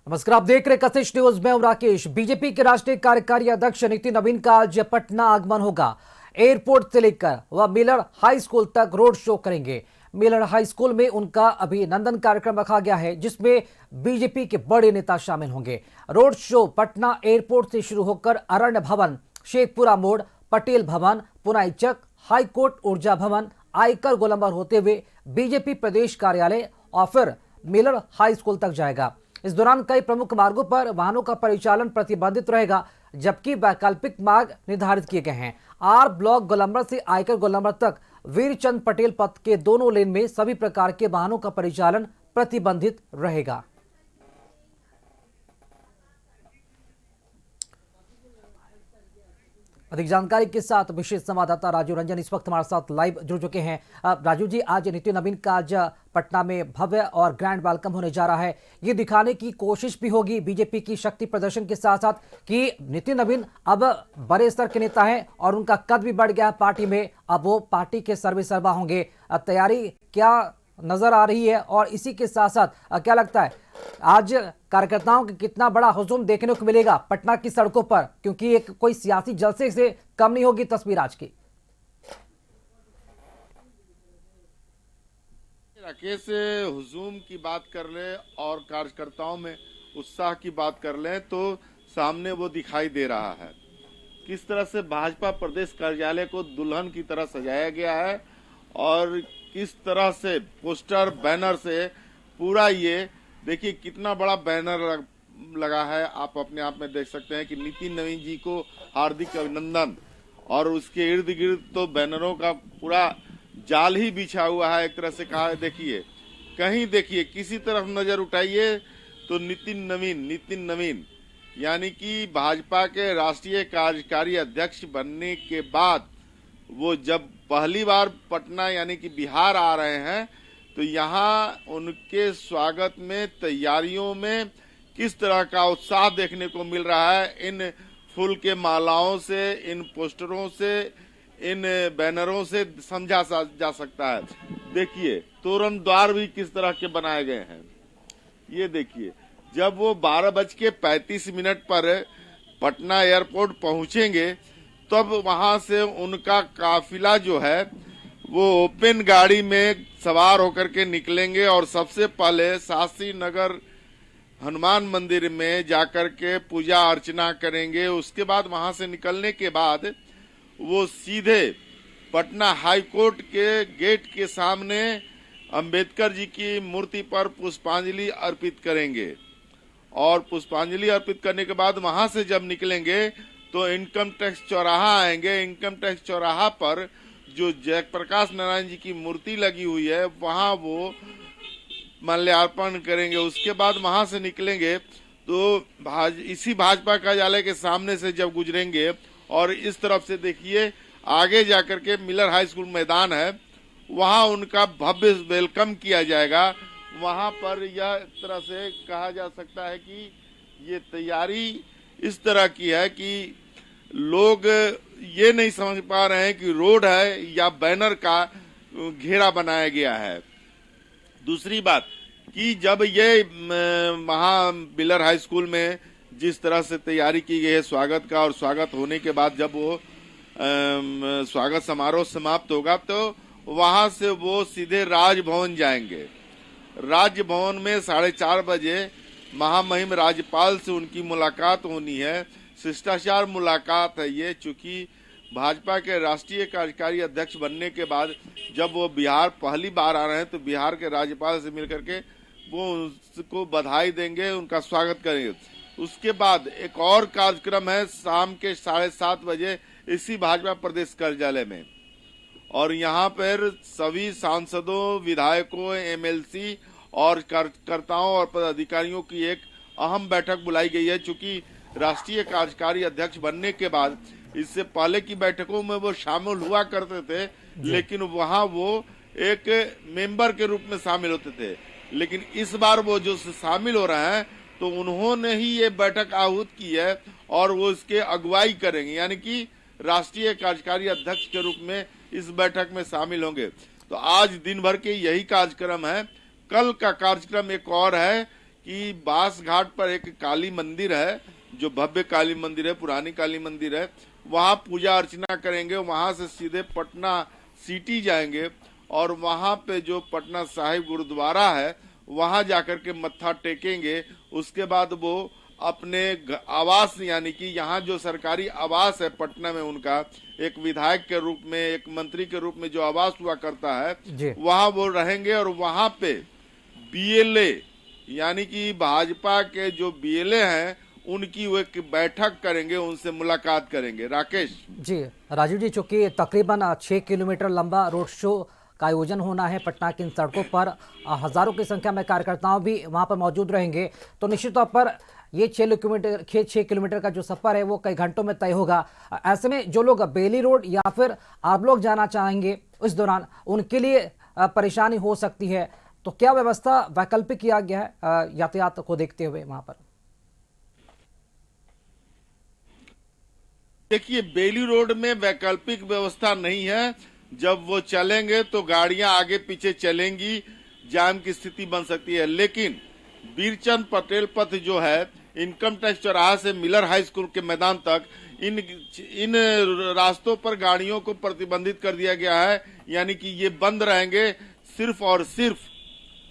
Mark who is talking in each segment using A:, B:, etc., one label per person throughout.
A: नमस्कार, आप देख रहे कशिश न्यूज। मैं हूं राकेश। बीजेपी के राष्ट्रीय कार्यकारी अध्यक्ष नितिन नवीन का आज पटना आगमन होगा। एयरपोर्ट से लेकर वह मिलर हाई स्कूल तक रोड शो करेंगे। मिलर हाई स्कूल में उनका अभिनंदन कार्यक्रम रखा गया है, जिसमें बीजेपी के बड़े नेता शामिल होंगे। रोड शो पटना एयरपोर्ट से शुरू होकर अरण्य भवन, शेखपुरा मोड़, पटेल भवन, पुनाई चक, हाईकोर्ट, ऊर्जा भवन, आयकर गोलंबर होते हुए बीजेपी प्रदेश कार्यालय और फिर मिलर हाई स्कूल तक जाएगा। इस दौरान कई प्रमुख मार्गों पर वाहनों का परिचालन प्रतिबंधित रहेगा, जबकि वैकल्पिक मार्ग निर्धारित किए गए हैं। आर ब्लॉक गोलंबर से आयकर गोलंबर तक वीरचंद पटेल पथ के दोनों लेन में सभी प्रकार के वाहनों का परिचालन प्रतिबंधित रहेगा। अधिक जानकारी के साथ विशेष संवाददाता राजू रंजन इस वक्त हमारे साथ लाइव जुड़ चुके हैं। राजू जी, आज नितिन नवीन का आज पटना में भव्य और ग्रैंड वेलकम होने जा रहा है। ये दिखाने की कोशिश भी होगी बीजेपी की शक्ति प्रदर्शन के साथ साथ कि नितिन नवीन अब बड़े स्तर के नेता हैं और उनका कद भी बढ़ गया है पार्टी में। अब वो पार्टी के सर्वेसर्वा होंगे। तैयारी क्या नजर आ रही है और इसी के साथ साथ क्या लगता है आज कार्यकर्ताओं का कितना बड़ा हुजूम देखने को मिलेगा पटना की सड़कों पर, क्योंकि एक कोई सियासी जलसे से कम नहीं होगी तस्वीर आज की।
B: राकेश, हुजूम की बात कर ले और कार्यकर्ताओं में उत्साह की बात कर ले तो सामने वो दिखाई दे रहा है। किस तरह से भाजपा प्रदेश कार्यालय को दुल्हन की तरह सजाया गया है और किस तरह से पोस्टर बैनर से पूरा ये देखिए कितना बड़ा बैनर लगा है। आप अपने आप में देख सकते हैं कि नितिन नवीन जी को हार्दिक अभिनंदन, और उसके इर्द गिर्द तो बैनरों का पूरा जाल ही बिछा हुआ है। एक तरह से कहा है, देखिए कहीं देखिए किसी तरफ नजर उठाइए तो नितिन नवीन यानी कि भाजपा के राष्ट्रीय कार्यकारी अध्यक्ष बनने के बाद वो जब पहली बार पटना यानी कि बिहार आ रहे हैं तो यहाँ उनके स्वागत में तैयारियों में किस तरह का उत्साह देखने को मिल रहा है। इन फूल के मालाओं से, इन पोस्टरों से, इन बैनरों से समझा जा सकता है। देखिए तोरण द्वार भी किस तरह के बनाए गए हैं। ये देखिए जब वो 12:35 पर पटना एयरपोर्ट पहुंचेंगे तब वहां से उनका काफिला जो है वो ओपन गाड़ी में सवार होकर के निकलेंगे और सबसे पहले शास्त्री नगर हनुमान मंदिर में जाकर के पूजा अर्चना करेंगे। उसके बाद वहां से निकलने के बाद वो सीधे पटना हाई कोर्ट के गेट के सामने अंबेडकर जी की मूर्ति पर पुष्पांजलि अर्पित करेंगे और पुष्पांजलि अर्पित करने के बाद वहां से जब निकलेंगे तो इनकम टैक्स चौराहा आएंगे। इनकम टैक्स चौराहा पर जो जयप्रकाश नारायण जी की मूर्ति लगी हुई है वहां वो माल्यार्पण करेंगे। उसके बाद वहां से निकलेंगे तो इसी भाजपा कार्यालय के सामने से जब गुजरेंगे और इस तरफ से देखिए आगे जाकर के मिलर हाई स्कूल मैदान है, वहां उनका भव्य वेलकम किया जाएगा। वहां पर यह तरह से कहा जा सकता है कि ये तैयारी इस तरह की है कि लोग ये नहीं समझ पा रहे हैं कि रोड है या बैनर का घेरा बनाया गया है। दूसरी बात कि जब ये मिलर हाई स्कूल में जिस तरह से तैयारी की गई है स्वागत का, और स्वागत होने के बाद जब वो स्वागत समारोह समाप्त होगा तो वहां से वो सीधे राजभवन जाएंगे। राजभवन में 4:30 बजे महामहिम राज्यपाल से उनकी मुलाकात होनी है। शिष्टाचार मुलाकात है ये, चूंकि भाजपा के राष्ट्रीय कार्यकारी अध्यक्ष बनने के बाद जब वो बिहार पहली बार आ रहे हैं तो बिहार के राज्यपाल से मिलकर के वो उसको बधाई देंगे, उनका स्वागत करेंगे। उसके बाद एक और कार्यक्रम है शाम के 7:30 बजे इसी भाजपा प्रदेश कार्यालय में, और यहाँ पर सभी सांसदों, विधायकों, एमएलसी और कार्यकर्ताओं और पदाधिकारियों की एक अहम बैठक बुलाई गई है। चूंकि राष्ट्रीय कार्यकारी अध्यक्ष बनने के बाद इससे पहले की बैठकों में वो शामिल हुआ करते थे, लेकिन वहां वो एक मेंबर के रूप में शामिल होते थे। लेकिन इस बार वो जो शामिल हो रहे हैं तो उन्होंने ही ये बैठक आहूत की है और वो इसके अगुवाई करेंगे, यानी कि राष्ट्रीय कार्यकारी अध्यक्ष के रूप में इस बैठक में शामिल होंगे। तो आज दिन भर के यही कार्यक्रम है। कल का कार्यक्रम एक और है कि बास घाट पर एक काली मंदिर है, जो भव्य काली मंदिर है, पुरानी काली मंदिर है, वहां पूजा अर्चना करेंगे। वहां से सीधे पटना सिटी जाएंगे और वहां पे जो पटना साहिब गुरुद्वारा है वहां जाकर के मत्था टेकेंगे। उसके बाद वो अपने आवास, यानी कि यहाँ जो सरकारी आवास है पटना में, उनका एक विधायक के रूप में, एक मंत्री के रूप में जो आवास हुआ करता है,
A: जी।
B: वहां वो रहेंगे। और वहां पे बीएलए, यानी कि भाजपा के जो बीएलए हैं, उनकी वो एक बैठक करेंगे, उनसे मुलाकात करेंगे। राकेश
A: जी राजीव जी, चूंकि तकरीबन 6 किलोमीटर लंबा रोड शो का आयोजन होना है पटना की इन सड़कों पर, हजारों की संख्या में कार्यकर्ताओं भी वहां पर मौजूद रहेंगे, तो निश्चित तौर पर ये 6 किलोमीटर का जो सफर है वो कई घंटों में तय होगा। ऐसे में जो लोग बेली रोड या फिर आप लोग जाना चाहेंगे उस दौरान, उनके लिए परेशानी हो सकती है, तो क्या व्यवस्था वैकल्पिक किया गया है यातायात को देखते हुए वहां पर?
B: देखिए, बेली रोड में वैकल्पिक व्यवस्था नहीं है। जब वो चलेंगे तो गाड़ियां आगे पीछे चलेंगी, जाम की स्थिति बन सकती है। लेकिन वीरचंद पटेल पथ जो है, इनकम टैक्स चौराहा से मिलर हाई स्कूल के मैदान तक, इन रास्तों पर गाड़ियों को प्रतिबंधित कर दिया गया है। यानी कि ये बंद रहेंगे। सिर्फ और सिर्फ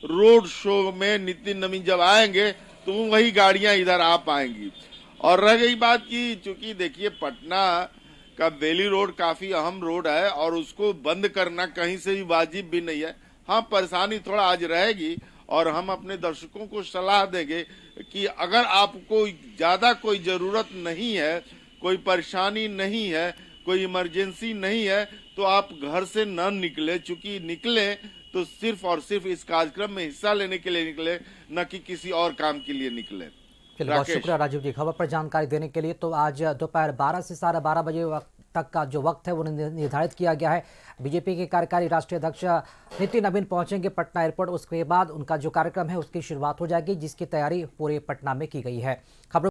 B: रोड शो में नितिन नवीन जब आएंगे तो वही गाड़ियां इधर आ पाएंगी। और रह गई बात की, चूंकि देखिए पटना का बेली रोड काफी अहम रोड है और उसको बंद करना कहीं से भी वाजिब भी नहीं है। हाँ, परेशानी थोड़ा आज रहेगी और हम अपने दर्शकों को सलाह देंगे कि अगर आपको ज्यादा कोई जरूरत नहीं है, कोई परेशानी नहीं है, कोई इमरजेंसी नहीं है, तो आप घर से न निकले। चूंकि निकले तो सिर्फ और सिर्फ इस कार्यक्रम में हिस्सा लेने के लिए निकले, न कि किसी और काम के लिए निकले।
A: चलिए, बहुत शुक्रिया राजीव जी खबर पर जानकारी देने के लिए। तो आज दोपहर 12 से 12:30 बजे तक का जो वक्त है वो निर्धारित किया गया है। बीजेपी के कार्यकारी राष्ट्रीय अध्यक्ष नितिन नवीन पहुंचेंगे पटना एयरपोर्ट, उसके बाद उनका जो कार्यक्रम है उसकी शुरुआत हो जाएगी, जिसकी तैयारी पूरे पटना में की गई है। खबरों